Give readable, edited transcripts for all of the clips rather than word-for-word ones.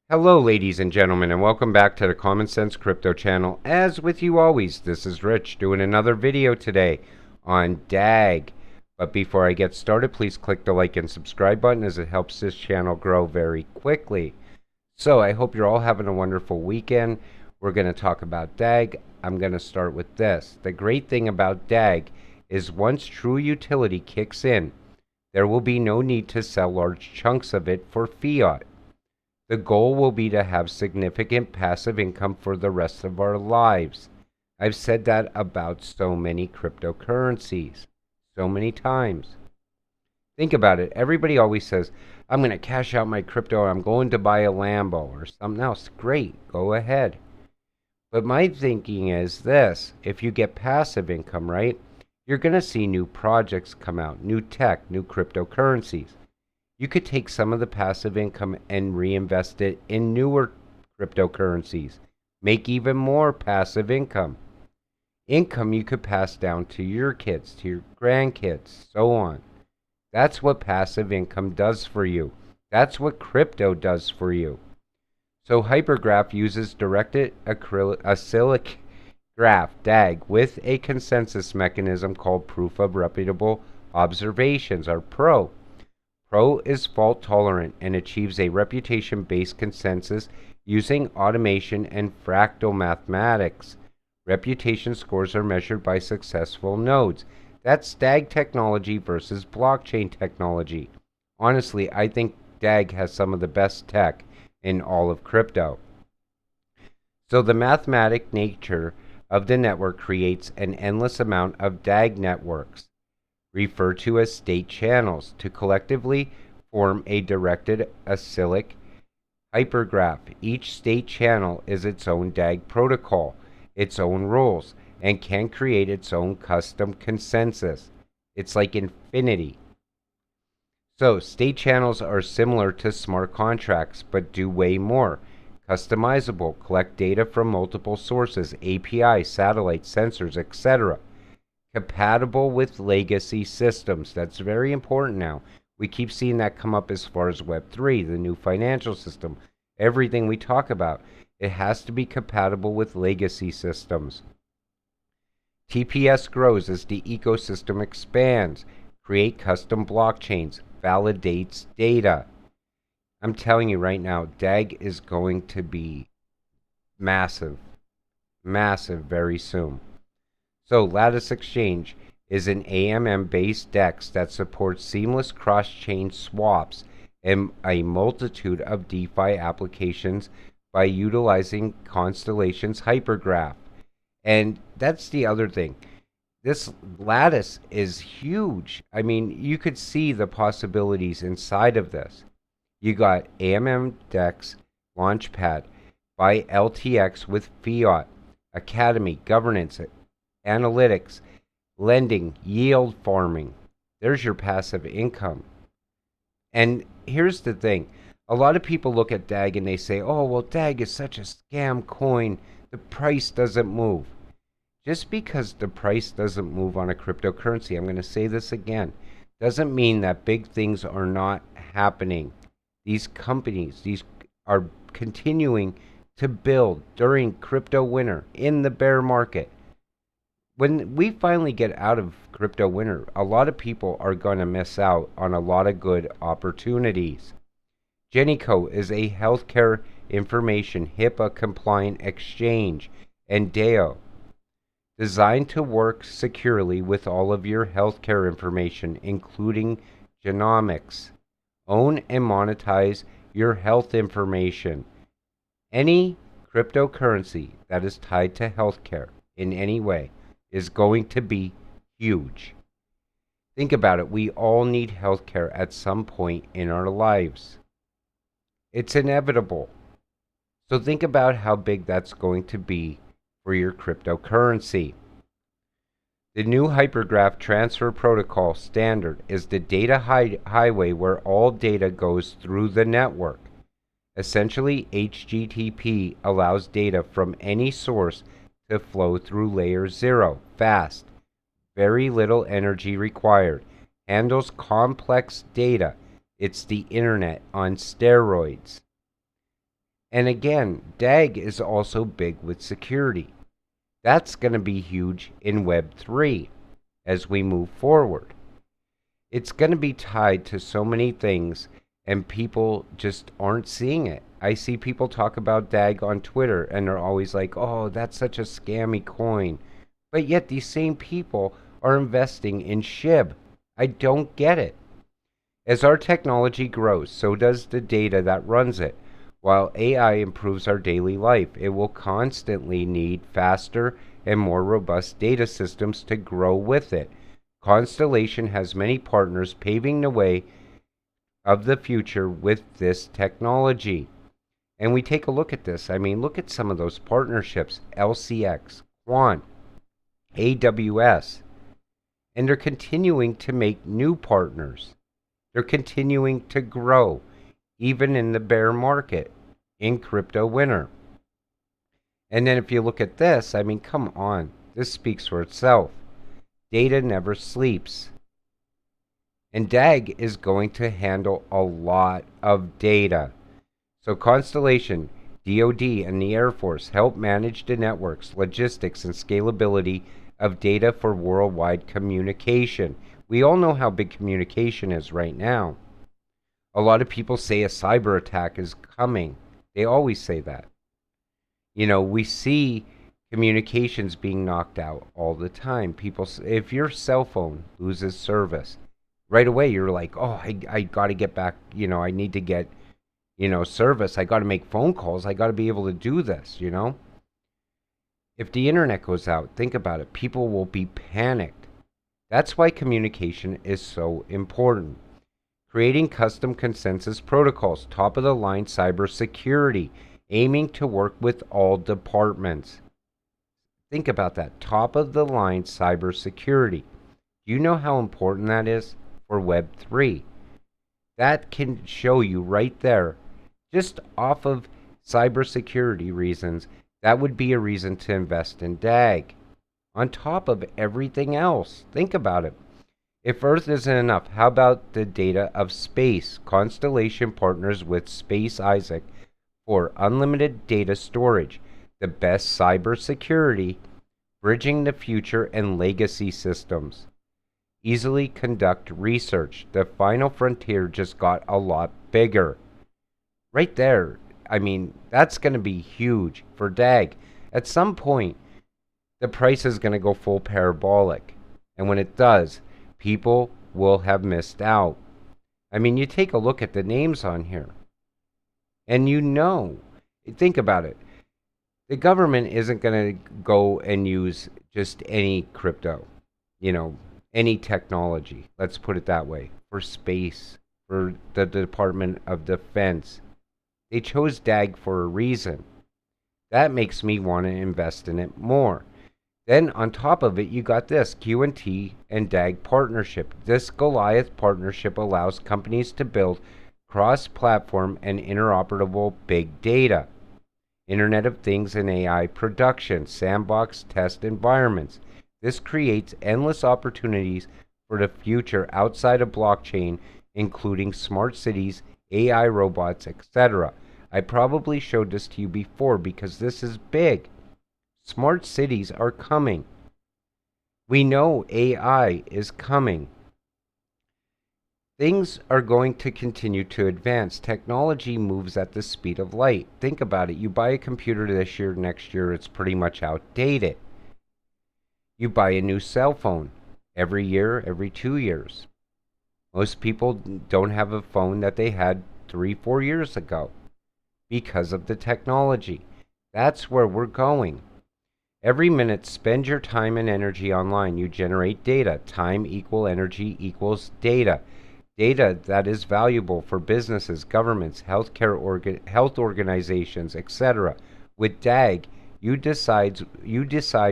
Hello, ladies and gentlemen, and welcome back to the Common Sense Crypto channel. As with you always, this is Rich doing another video today on DAG. But before I get started, please click the like and subscribe button as it helps this channel grow very quickly. So I hope you're all having a wonderful weekend. We're going to talk about DAG. I'm going to start with this. The great thing about DAG is once true utility kicks in, there will be no need to sell large chunks of it for fiat. The goal will be to have significant passive income for the rest of our lives. I've said that about so many cryptocurrencies, so many times. Think about it. Everybody always says, I'm going to cash out my crypto, I'm going to buy a Lambo or something else. Great, go ahead. But my thinking is this: if you get passive income, right, you're going to see new projects come out, new tech, new cryptocurrencies. You could take some of the passive income and reinvest it in newer cryptocurrencies. Make even more passive income. Income you could pass down to your kids, to your grandkids, so on. That's what passive income does for you. That's what crypto does for you. So Hypergraph uses directed acyclic graph DAG with a consensus mechanism called Proof of Reputable Observations, or PRO. PRO is fault tolerant and achieves a reputation-based consensus using automation and fractal mathematics. Reputation scores are measured by successful nodes. That's DAG technology versus blockchain technology. Honestly, I think DAG has some of the best tech in all of crypto. So the mathematic nature of the network creates an endless amount of DAG networks, referred to as state channels, to collectively form a directed acyclic hypergraph. Each state channel is its own DAG protocol, its own rules, and can create its own custom consensus. It's like infinity. So, state channels are similar to smart contracts, but do way more. Customizable, collect data from multiple sources, API, satellites, sensors, etc. Compatible with legacy systems. That's very important now. We keep seeing that come up as far as Web3, the new financial system. Everything we talk about, it has to be compatible with legacy systems. TPS grows as the ecosystem expands. Create custom blockchains. Validates data. I'm telling you right now, DAG is going to be massive. Massive very soon. So Lattice Exchange is an AMM-based DEX that supports seamless cross-chain swaps and a multitude of DeFi applications by utilizing Constellation's hypergraph. And that's the other thing. This Lattice is huge. I mean, you could see the possibilities inside of this. You got AMM DEX Launchpad by LTX with Fiat, Academy, Governance, Analytics, Lending, Yield Farming. There's your passive income. And here's the thing. A lot of people look at DAG and they say, oh, well, DAG is such a scam coin. The price doesn't move. Just because the price doesn't move on a cryptocurrency, I'm going to say this again, doesn't mean that big things are not happening. These companies, these are continuing to build during crypto winter, in the bear market. When we finally get out of crypto winter, a lot of people are going to miss out on a lot of good opportunities. Genico is a healthcare information HIPAA compliant exchange, and DAO, designed to work securely with all of your healthcare information, including genomics. Own and monetize your health information. Any cryptocurrency that is tied to healthcare in any way is going to be huge. Think about it. We all need healthcare at some point in our lives. It's inevitable. So think about how big that's going to be for your cryptocurrency. The new Hypergraph Transfer Protocol standard is the data highway where all data goes through the network. Essentially, HTTP allows data from any source to flow through layer 0, fast, very little energy required, handles complex data. It's the internet on steroids. And again, DAG is also big with security. That's going to be huge in Web3 as we move forward. It's going to be tied to so many things, and people just aren't seeing it. I see people talk about DAG on Twitter, and they're always like, oh, that's such a scammy coin. But yet these same people are investing in SHIB. I don't get it. As our technology grows, so does the data that runs it. While AI improves our daily life, it will constantly need faster and more robust data systems to grow with it. Constellation has many partners paving the way of the future with this technology. And we take a look at this. I mean, look at some of those partnerships: LCX, Quant, AWS. And they're continuing to make new partners. They're continuing to grow, even in the bear market, in crypto winter. And then if you look at this, I mean, come on. This speaks for itself. Data never sleeps. And DAG is going to handle a lot of data. So Constellation, DoD, and the Air Force help manage the networks, logistics, and scalability of data for worldwide communication. We all know how big communication is right now. A lot of people say a cyber attack is coming. They always say that. You know, we see communications being knocked out all the time. People, if your cell phone loses service, right away you're like, oh, I got to get back. You know, I need to get, service. I got to make phone calls. I got to be able to do this, If the internet goes out, think about it. People will be panicked. That's why communication is so important. Creating custom consensus protocols, top of the line cybersecurity, aiming to work with all departments. Think about that, top of the line cybersecurity. Do you know how important that is for Web3? That can show you right there, just off of cybersecurity reasons, that would be a reason to invest in DAG. On top of everything else, think about it. If Earth isn't enough, how about the data of space? Constellation partners with Space Isaac for unlimited data storage, the best cybersecurity, bridging the future and legacy systems. Easily conduct research. The final frontier just got a lot bigger. Right there, I mean, that's going to be huge for DAG. At some point, the price is going to go full parabolic. And when it does, people will have missed out. I mean, you take a look at the names on here, and think about it. The government isn't going to go and use just any crypto, any technology, let's put it that way, for space, for the Department of Defense. They chose DAG for a reason. That makes me want to invest in it more. Then on top of it, you got this QNT and DAG partnership. This Goliath partnership allows companies to build cross-platform and interoperable big data, Internet of Things and AI production, sandbox test environments. This creates endless opportunities for the future outside of blockchain, including smart cities, AI robots, etc. I probably showed this to you before because this is big. Smart cities are coming. We know AI is coming. Things are going to continue to advance. Technology moves at the speed of light. Think about it. You buy a computer this year, next year it's pretty much outdated. You buy a new cell phone every year, every 2 years. Most people don't have a phone that they had 3-4 years ago because of the technology. That's where we're going. Every minute, spend your time and energy online. You generate data. Time equal energy equals data. Data that is valuable for businesses, governments, health organizations, etc. With DAG, you decide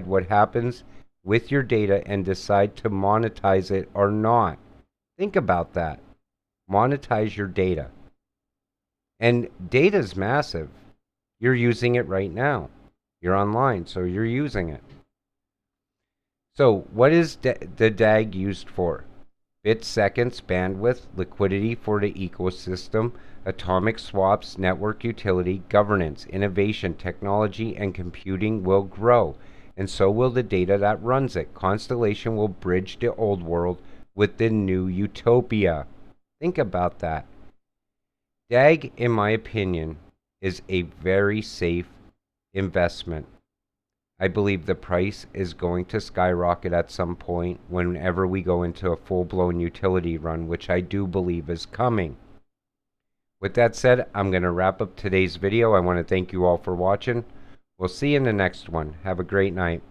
what happens with your data and decide to monetize it or not. Think about that. Monetize your data. And data is massive. You're using it right now. You're online, so you're using it. So what is the DAG used for? bit seconds, bandwidth, liquidity for the ecosystem, atomic swaps, network utility, governance, innovation, technology, and computing will grow, and so will the data that runs it. Constellation will bridge the old world with the new utopia. Think about that. DAG, in my opinion, is a very safe investment. I believe the price is going to skyrocket at some point whenever we go into a full-blown utility run, which I do believe is coming. With that said, I'm going to wrap up today's video. I want to thank you all for watching. We'll see you in the next one. Have a great night.